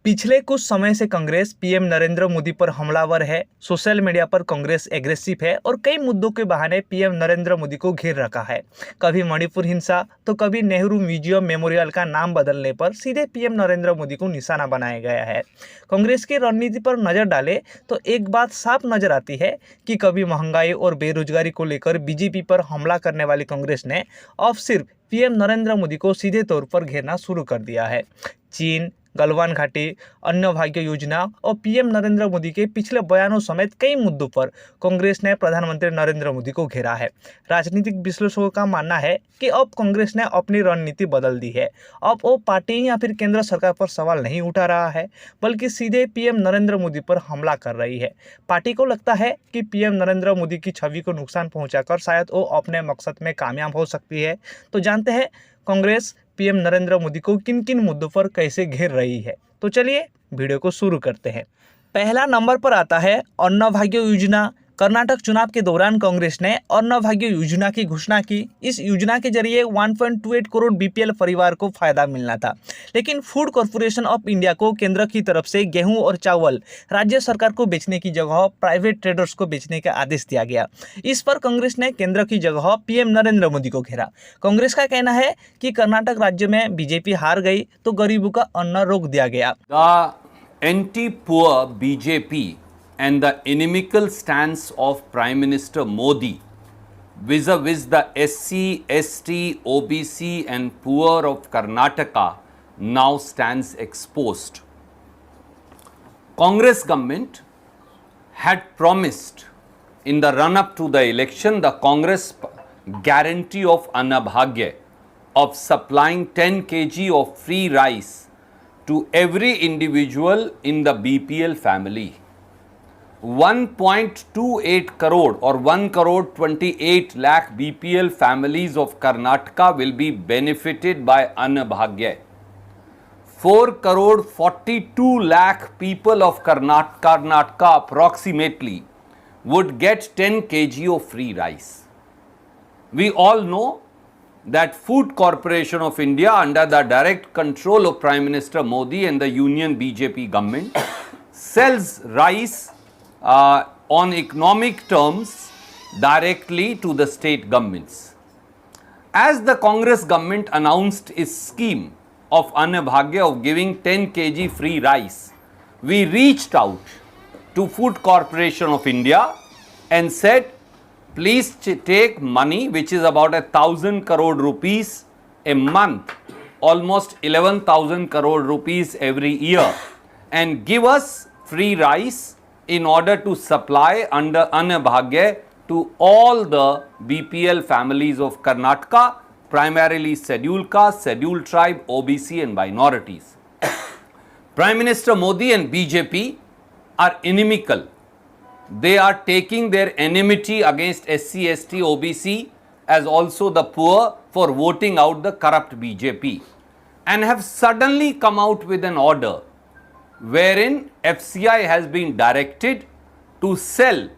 पिछले कुछ समय से कांग्रेस पीएम नरेंद्र मोदी पर हमलावर है। सोशल मीडिया पर कांग्रेस एग्रेसिव है और कई मुद्दों के बहाने पीएम नरेंद्र मोदी को घेर रखा है। कभी मणिपुर हिंसा तो कभी नेहरू म्यूजियम मेमोरियल का नाम बदलने पर सीधे पीएम नरेंद्र मोदी को निशाना बनाया गया है। कांग्रेस की रणनीति पर नजर डाले तो एक बात साफ नजर आती है कि कभी महंगाई और बेरोजगारी को लेकर बीजेपी पर हमला करने वाली कांग्रेस ने अब सिर्फ पीएम नरेंद्र मोदी को सीधे तौर पर घेरना शुरू कर दिया है। चीन, गलवान घाटी, अन्न भाग्य योजना और पीएम नरेंद्र मोदी के पिछले बयानों समेत कई मुद्दों पर कांग्रेस ने प्रधानमंत्री नरेंद्र मोदी को घेरा है। राजनीतिक विश्लेषकों का मानना है कि अब कांग्रेस ने अपनी रणनीति बदल दी है। अब वो पार्टी या फिर केंद्र सरकार पर सवाल नहीं उठा रहा है, बल्कि सीधे पीएम नरेंद्र मोदी पर हमला कर रही है। पार्टी को लगता है कि पीएम नरेंद्र मोदी की छवि को नुकसान पहुंचाकर शायद वो अपने मकसद में कामयाब हो सकती है। तो जानते हैं कांग्रेस पीएम नरेंद्र मोदी को किन किन मुद्दों पर कैसे घेर रही है। तो चलिए वीडियो को शुरू करते हैं। पहला नंबर पर आता है अन्न भाग्य योजना। कर्नाटक चुनाव के दौरान कांग्रेस ने अन्न भाग्य योजना की घोषणा की। इस योजना के जरिए 1.28 करोड़ बीपीएल परिवार को फायदा मिलना था, लेकिन फूड कॉर्पोरेशन ऑफ इंडिया को केंद्र की तरफ से गेहूं और चावल राज्य सरकार को बेचने की जगह प्राइवेट ट्रेडर्स को बेचने का आदेश दिया गया। इस पर कांग्रेस ने केंद्र की जगह पीएम नरेंद्र मोदी को घेरा। कांग्रेस का कहना है कि कर्नाटक राज्य में बीजेपी हार गई तो गरीबों का अन्न रोक दिया गया। Anti-poor BJP and the inimical stance of Prime Minister Modi vis-a-vis the SC, ST, OBC and poor of Karnataka now stands exposed. Congress government had promised in the run-up to the election the Congress guarantee of Annabhagya of supplying 10 kg of free rice to every individual in the BPL family. 1.28 crore or 1 crore 28 lakh BPL families of Karnataka will be benefited by Annabhagya. 4 crore 42 lakh people of Karnataka approximately would get 10 kg of free rice. We all know that Food Corporation of India, under the direct control of Prime Minister Modi and the Union BJP government, sells rice on economic terms directly to the state governments. As the Congress government announced its scheme of Annabhagya of giving 10 kg free rice, we reached out to Food Corporation of India and said, please take money, which is about 1,000 crore rupees a month, almost 11,000 crore rupees every year, and give us free rice in order to supply under Annabhagya to all the BPL families of Karnataka, primarily scheduled caste, scheduled tribe, OBC and minorities. Prime Minister Modi and BJP are inimical. They are taking their enmity against SC, ST, OBC as also the poor for voting out the corrupt BJP, and have suddenly come out with an order wherein FCI has been directed to sell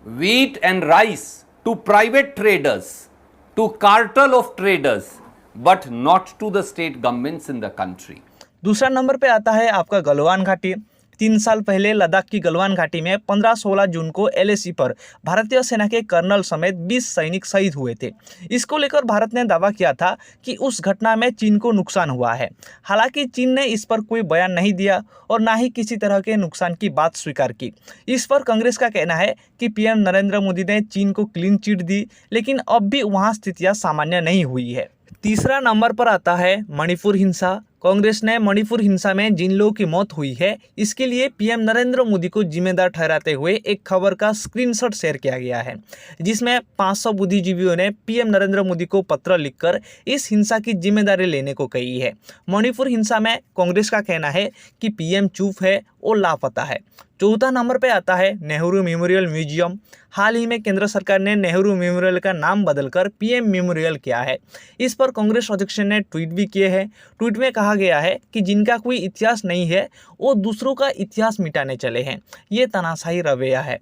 wheat and rice to private traders, to cartel of traders, but not to the state governments in the country. दूसरा number पे आता है आपका गलवान घाटी। 3 साल पहले लद्दाख की गलवान घाटी में 15-16 जून को LAC पर भारतीय सेना के कर्नल समेत 20 सैनिक शहीद हुए थे। इसको लेकर भारत ने दावा किया था कि उस घटना में चीन को नुकसान हुआ है। हालांकि चीन ने इस पर कोई बयान नहीं दिया और ना ही किसी तरह के नुकसान की बात स्वीकार की। इस पर कांग्रेस का कहना है कि पीएम नरेंद्र मोदी ने चीन को क्लीन चिट दी, लेकिन अब भी वहाँ स्थितियाँ सामान्य नहीं हुई है। तीसरा नंबर पर आता है मणिपुर हिंसा। कांग्रेस ने मणिपुर हिंसा में जिन लोगों की मौत हुई है, इसके लिए पीएम नरेंद्र मोदी को जिम्मेदार ठहराते हुए एक खबर का स्क्रीनशॉट शेयर किया गया है, जिसमें 500 बुद्धिजीवियों ने पीएम नरेंद्र मोदी को पत्र लिखकर इस हिंसा की जिम्मेदारी लेने को कही है। मणिपुर हिंसा में कांग्रेस का कहना है कि पीएम चुप है और लापता है। चौथा नंबर पे आता है नेहरू मेमोरियल म्यूजियम। हाल ही में केंद्र सरकार ने नेहरू मेमोरियल का नाम बदलकर पीएम मेमोरियल किया है। इस पर कांग्रेस अध्यक्ष ने ट्वीट भी किए हैं। ट्वीट में कहा गया है कि जिनका कोई इतिहास नहीं है वो दूसरों का इतिहास मिटाने चले हैं। ये तानाशाही रवैया है।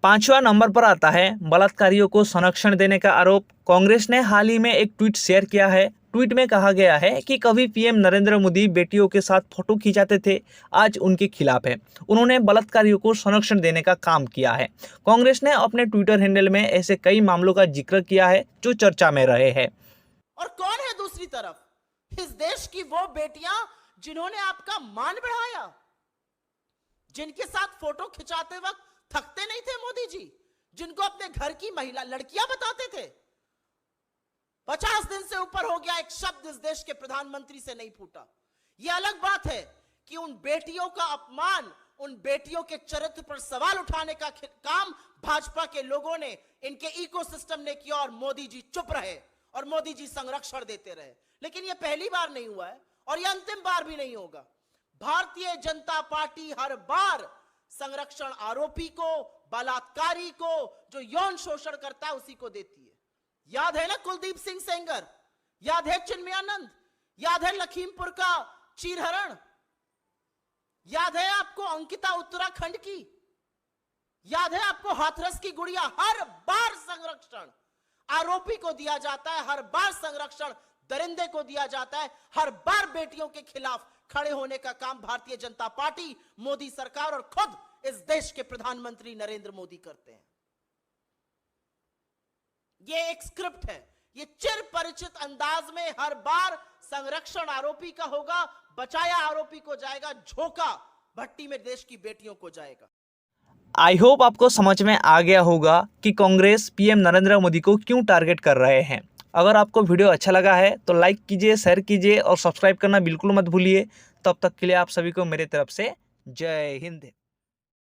5वां नंबर पर आता है बलात्कारियों को संरक्षण देने का आरोप। कांग्रेस ने हाल ही में एक ट्वीट शेयर किया है। ट्वीट में कहा गया है कि कभी पीएम नरेंद्र मोदी बेटियों के साथ फोटो खिंचाते थे, आज उनके खिलाफ है। उन्होंने बलात्कारियों को संरक्षण देने का काम किया है। कांग्रेस ने अपने ट्विटर हैंडल में ऐसे कई मामलों का जिक्र किया है जो चर्चा में रहे हैं। और कौन है दूसरी तरफ इस देश की वो बेटियां जिन्होंने आपका मान बढ़ाया, जिनके साथ फोटो खिंचाते वक्त थकते नहीं थे मोदी जी, जिनको अपने घर की महिला लड़कियां बताते थे। 50 दिन से ऊपर हो गया, एक शब्द इस देश के प्रधानमंत्री से नहीं फूटा। यह अलग बात है कि उन बेटियों का अपमान, उन बेटियों के चरित्र पर सवाल उठाने का काम भाजपा के लोगों ने, इनके इकोसिस्टम ने किया और मोदी जी चुप रहे और मोदी जी संरक्षण देते रहे। लेकिन यह पहली बार नहीं हुआ है और यह अंतिम बार भी नहीं होगा। भारतीय जनता पार्टी हर बार संरक्षण आरोपी को, बलात्कारी को, जो यौन शोषण करता है उसी को देती है। याद है ना कुलदीप सिंह सेंगर, याद है चिन्मयानंद, याद है लखीमपुर का चीरहरण, याद है आपको अंकिता उत्तराखंड की, याद है आपको हाथरस की गुड़िया। हर बार संरक्षण आरोपी को दिया जाता है, हर बार संरक्षण दरिंदे को दिया जाता है, हर बार बेटियों के खिलाफ खड़े होने का काम भारतीय जनता पार्टी, मोदी सरकार और खुद इस देश के प्रधानमंत्री नरेंद्र मोदी करते हैं। ये एक स्क्रिप्ट है, ये चिर परिचित अंदाज में हर बार संरक्षण आरोपी का होगा, बचाया आरोपी को जाएगा, झोंका भट्टी में देश की बेटियों को जाएगा। आई होप आपको समझ में आ गया होगा कि कांग्रेस पीएम नरेंद्र मोदी को क्यों टारगेट कर रहे हैं। अगर आपको वीडियो अच्छा लगा है तो लाइक कीजिए, शेयर कीजिए और सब्सक्राइब करना बिल्कुल मत भूलिए। तब तक के लिए आप सभी को मेरे तरफ से जय हिंद।